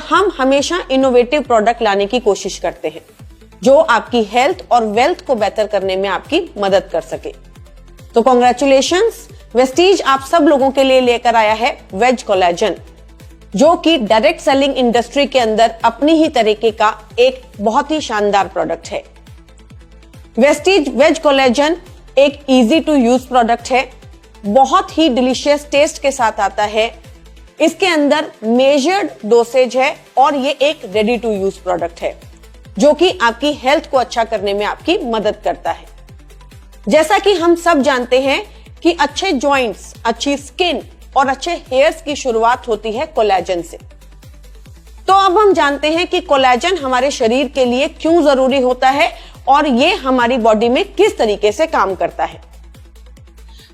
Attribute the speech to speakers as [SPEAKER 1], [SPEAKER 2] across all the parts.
[SPEAKER 1] हम हमेशा innovative product लाने की कोशिश करते हैं जो आपकी हेल्थ और वेल्थ को बेहतर करने में आपकी मदद कर सके। तो कॉन्ग्रेचुलेशंस, वेस्टीज आप सब लोगों के लिए लेकर आया है वेज कोलेजन, जो कि डायरेक्ट सेलिंग इंडस्ट्री के अंदर अपनी ही तरीके का एक बहुत ही शानदार प्रोडक्ट है। वेस्टीज वेज कोलेजन एक इजी टू यूज प्रोडक्ट है, बहुत ही डिलीशियस टेस्ट के साथ आता है, इसके अंदर मेजर्ड डोसेज है और ये एक रेडी टू यूज प्रोडक्ट है जो कि आपकी हेल्थ को अच्छा करने में आपकी मदद करता है। जैसा कि हम सब जानते हैं कि अच्छे जॉइंट्स, अच्छी स्किन और अच्छे हेयर्स की शुरुआत होती है कोलेजन से। तो अब हम जानते हैं कि कोलेजन हमारे शरीर के लिए क्यों जरूरी होता है और ये हमारी बॉडी में किस तरीके से काम करता है।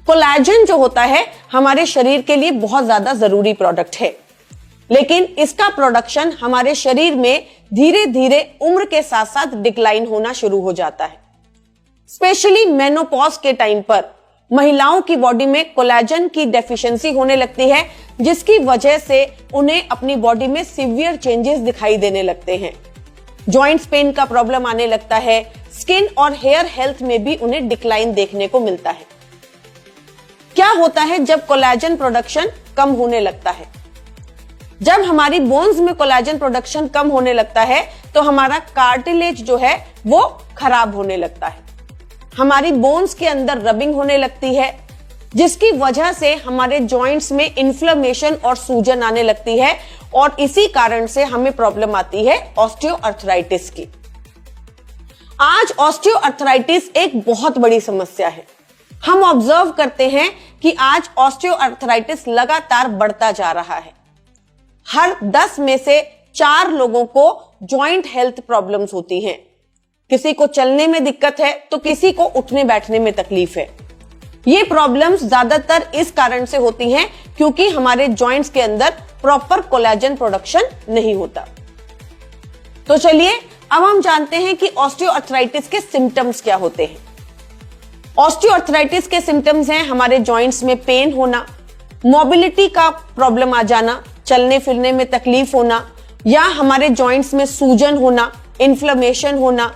[SPEAKER 1] कोलेजन जो होता है हमारे शरीर के लिए बहुत ज्यादा जरूरी प्रोडक्ट है, लेकिन इसका प्रोडक्शन हमारे शरीर में धीरे धीरे उम्र के साथ साथ डिक्लाइन होना शुरू हो जाता है। स्पेशली मेनोपॉज के टाइम पर महिलाओं की बॉडी में कोलेजन की डेफिशिएंसी होने लगती है, जिसकी वजह से उन्हें अपनी बॉडी में सीवियर चेंजेस दिखाई देने लगते हैं। जॉइंट्स पेन का प्रॉब्लम आने लगता है, स्किन और हेयर हेल्थ में भी उन्हें डिक्लाइन देखने को मिलता है। क्या होता है जब कोलेजन प्रोडक्शन कम होने लगता है? जब हमारी बोन्स में कोलेजन प्रोडक्शन कम होने लगता है तो हमारा कार्टिलेज जो है वो खराब होने लगता है, हमारी बोन्स के अंदर रबिंग होने लगती है, जिसकी वजह से हमारे जॉइंट्स में इन्फ्लेमेशन और सूजन आने लगती है और इसी कारण से हमें प्रॉब्लम आती है ऑस्टियोआर्थराइटिस की। आज ऑस्टियोआर्थराइटिस एक बहुत बड़ी समस्या है। हम ऑब्जर्व करते हैं कि आज ऑस्टियोआर्थराइटिस लगातार बढ़ता जा रहा है। हर 10 में से 4 लोगों को जॉइंट हेल्थ प्रॉब्लम्स होती हैं। किसी को चलने में दिक्कत है तो किसी को उठने बैठने में तकलीफ है। ये प्रॉब्लम्स ज्यादातर इस कारण से होती हैं क्योंकि हमारे जॉइंट्स के अंदर प्रॉपर कोलेजन प्रोडक्शन नहीं होता। तो चलिए अब हम जानते हैं कि ऑस्टियोआर्थराइटिस के सिम्टम्स क्या होते हैं। ऑस्टियोआर्थराइटिस के सिम्टम्स हैं हमारे जॉइंट्स में पेन होना, मोबिलिटी का प्रॉब्लम आ जाना, चलने फिरने में तकलीफ होना, या हमारे जॉइंट्स में सूजन होना, इन्फ्लेमेशन होना,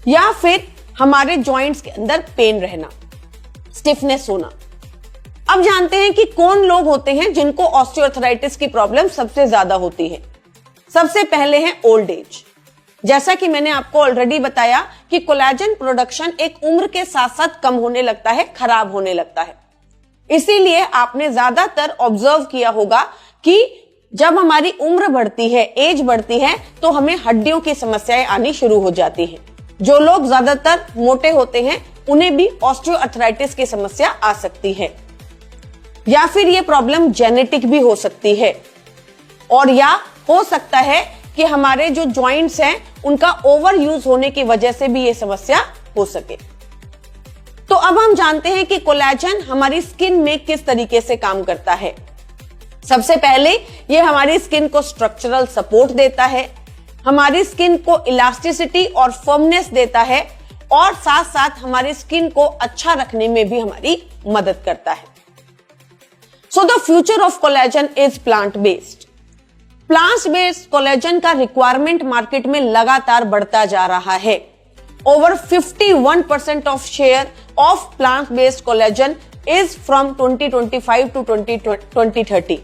[SPEAKER 1] या फिर हमारे जॉइंट्स के अंदर पेन रहना, स्टिफनेस होना। अब जानते हैं कि कौन लोग होते हैं जिनको ऑस्टियोआर्थराइटिस की प्रॉब्लम सबसे ज्यादा होती है। सबसे पहले है ओल्ड एज। जैसा कि मैंने आपको ऑलरेडी बताया कि कोलेजन प्रोडक्शन एक उम्र के साथ साथ कम होने लगता है, खराब होने लगता है। इसीलिए आपने ज्यादातर ऑब्जर्व किया होगा कि जब हमारी उम्र बढ़ती है, एज बढ़ती है, तो हमें हड्डियों की समस्याएं आनी शुरू हो जाती हैं। जो लोग ज्यादातर मोटे होते हैं उन्हें भी ऑस्टियोआर्थराइटिस की समस्या आ सकती है, या फिर ये प्रॉब्लम जेनेटिक भी हो सकती है, और या हो सकता है कि हमारे जो जॉइंट्स हैं उनका ओवर यूज होने की वजह से भी ये समस्या हो सके। तो अब हम जानते हैं कि कोलेजन हमारी स्किन में किस तरीके से काम करता है। सबसे पहले ये हमारी स्किन को स्ट्रक्चरल सपोर्ट देता है, हमारी स्किन को इलास्टिसिटी और फर्मनेस देता है, और साथ साथ हमारी स्किन को अच्छा रखने में भी हमारी मदद करता है। So the future of collagen is plant based. Plant based collagen का रिक्वायरमेंट मार्केट में लगातार बढ़ता जा रहा है। Over 51% of share of plant based collagen is from 2025 to 2030।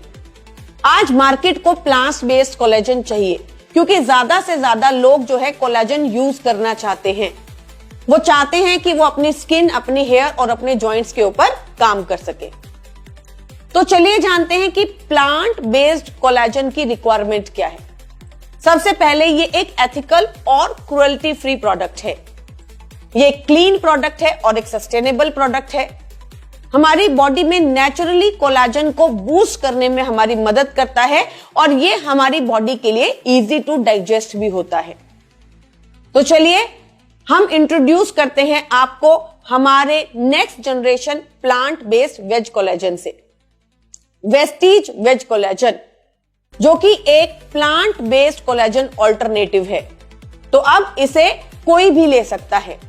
[SPEAKER 1] आज मार्केट को प्लांट बेस्ड कोलेजन चाहिए क्योंकि ज्यादा से ज्यादा लोग जो है कोलेजन यूज करना चाहते हैं। वो चाहते हैं कि वो अपनी स्किन, अपनी हेयर और अपने जॉइंट्स के ऊपर काम कर सके। तो चलिए जानते हैं कि प्लांट बेस्ड कोलेजन की रिक्वायरमेंट क्या है। सबसे पहले ये एक एथिकल और क्रुएल्टी फ्री प्रोडक्ट है। ये एक क्लीन प्रोडक्ट है और एक सस्टेनेबल प्रोडक्ट है। हमारी बॉडी में नेचुरली कोलेजन को बूस्ट करने में हमारी मदद करता है और ये हमारी बॉडी के लिए इजी टू डाइजेस्ट भी होता है। तो चलिए हम इंट्रोड्यूस करते हैं आपको हमारे next generation plant based veg collagen से, वेस्टीज वेज कोलेजन, जो कि एक प्लांट बेस्ड कोलेजन ऑल्टरनेटिव है। तो अब इसे कोई भी ले सकता है।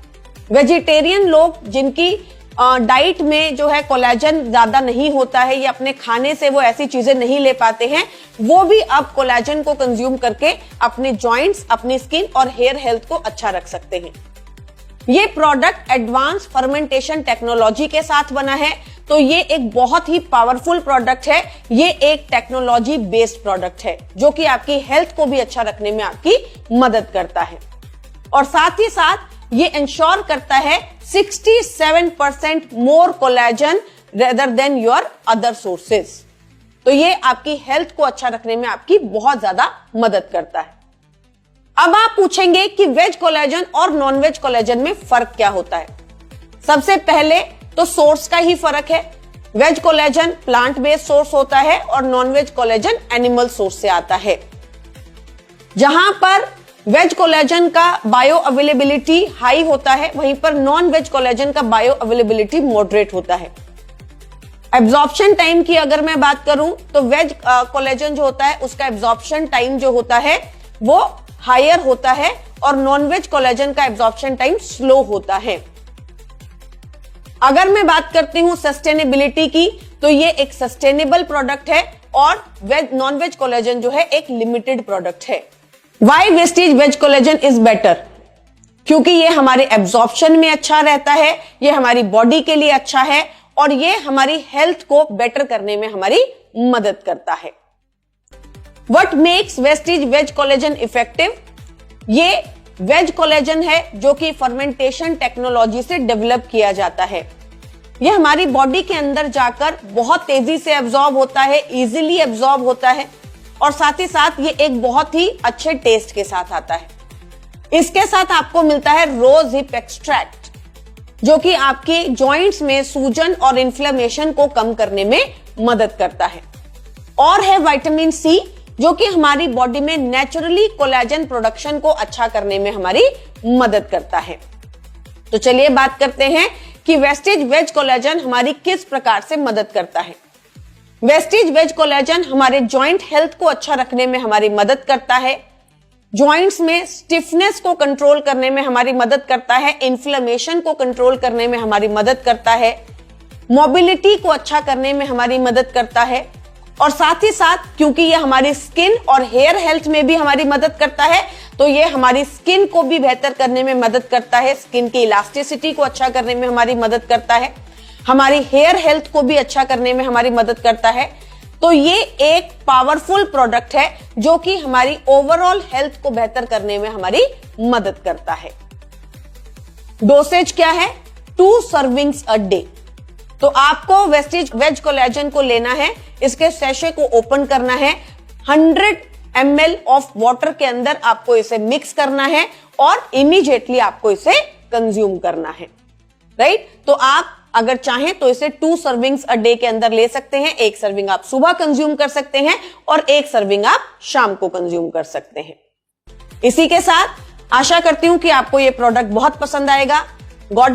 [SPEAKER 1] वेजिटेरियन लोग जिनकी डाइट में जो है कोलेजन ज्यादा नहीं होता है, या अपने खाने से वो ऐसी चीजें नहीं ले पाते हैं, वो भी अब कोलेजन को कंज्यूम करके अपने जॉइंट्स, अपनी स्किन और हेयर हेल्थ को अच्छा रख सकते हैं। ये प्रोडक्ट एडवांस फर्मेंटेशन टेक्नोलॉजी के साथ बना है, तो ये एक बहुत ही पावरफुल प्रोडक्ट है। ये एक टेक्नोलॉजी बेस्ड प्रोडक्ट है जो कि आपकी हेल्थ को भी अच्छा रखने में आपकी मदद करता है, और साथ ही साथ ये इंश्योर करता है 67% more collagen rather than your other sources. तो ये आपकी हेल्थ को अच्छा रखने में आपकी बहुत ज्यादा मदद करता है। अब आप पूछेंगे कि वेज कोलेजन और नॉन वेज कोलेजन में फर्क क्या होता है। सबसे पहले तो सोर्स का ही फर्क है। Veg collagen plant based source होता है और non veg collagen animal source से आता है। जहां पर वेज कोलेजन का बायो अवेलेबिलिटी हाई होता है, वहीं पर नॉन वेज कोलेजन का बायो अवेलेबिलिटी मॉडरेट होता है। एब्जॉर्प्शन टाइम की अगर मैं बात करूं तो वेज कोलेजन जो होता है उसका एब्जॉर्प्शन टाइम जो होता है वो हायर होता है, और नॉन वेज कोलेजन का एब्जॉर्प्शन टाइम स्लो होता है। अगर मैं बात करती हूं सस्टेनेबिलिटी की, तो ये एक सस्टेनेबल प्रोडक्ट है, और नॉन वेज कोलेजन जो है एक लिमिटेड प्रोडक्ट है। Why Vestige veg collagen is better? क्योंकि ये हमारे एब्जॉर्प्शन में अच्छा रहता है, ये हमारी बॉडी के लिए अच्छा है, और ये हमारी हेल्थ को बेटर करने में हमारी मदद करता है। What makes Vestige veg collagen effective? ये वेज कोलेजन है जो कि फर्मेंटेशन टेक्नोलॉजी से डेवलप किया जाता है। ये हमारी बॉडी के अंदर जाकर बहुत तेजी से एब्जॉर्ब होता है, इजीली एब्जॉर्ब होता है, और साथ ही साथ ये एक बहुत ही अच्छे टेस्ट के साथ आता है। इसके साथ आपको मिलता है रोज हिप एक्सट्रैक्ट, जो कि आपके जॉइंट्स में सूजन और इन्फ्लेमेशन को कम करने में मदद करता है। और है विटामिन सी, जो कि हमारी बॉडी में नेचुरली कोलेजन प्रोडक्शन को अच्छा करने में हमारी मदद करता है। तो चलिए बात करते हैं कि वेस्टेज वेज कोलेजन हमारी किस प्रकार से मदद करता है। वेस्टेज वेज कोलेजन हमारे जॉइंट हेल्थ को अच्छा रखने में हमारी मदद करता है, जॉइंट्स में स्टिफनेस को कंट्रोल करने में हमारी मदद करता है, इन्फ्लेमेशन को कंट्रोल करने में हमारी मदद करता है, मोबिलिटी को अच्छा करने में हमारी मदद करता है, और साथ ही साथ क्योंकि ये हमारी स्किन और हेयर हेल्थ में भी हमारी मदद करता है, तो ये हमारी स्किन को भी बेहतर करने में मदद करता है, स्किन की इलास्टिसिटी को अच्छा करने में हमारी मदद करता है, हमारी हेयर हेल्थ को भी अच्छा करने में हमारी मदद करता है। तो ये एक पावरफुल प्रोडक्ट है जो कि हमारी ओवरऑल हेल्थ को बेहतर करने में हमारी मदद करता है। डोसेज क्या है? 2 सर्विंग्स अ डे। तो आपको वेस्टेज वेज कोलेजन को लेना है, इसके सैशे को ओपन करना है, 100 ml ऑफ वाटर के अंदर आपको इसे मिक्स करना है, और इमीडिएटली आपको इसे कंज्यूम करना है। राइट? तो आप अगर चाहें तो इसे 2 सर्विंग्स अ डे के अंदर ले सकते हैं। 1 सर्विंग आप सुबह कंज्यूम कर सकते हैं, और 1 सर्विंग आप शाम को कंज्यूम कर सकते हैं। इसी के साथ आशा करती हूं कि आपको यह प्रोडक्ट बहुत पसंद आएगा। गॉड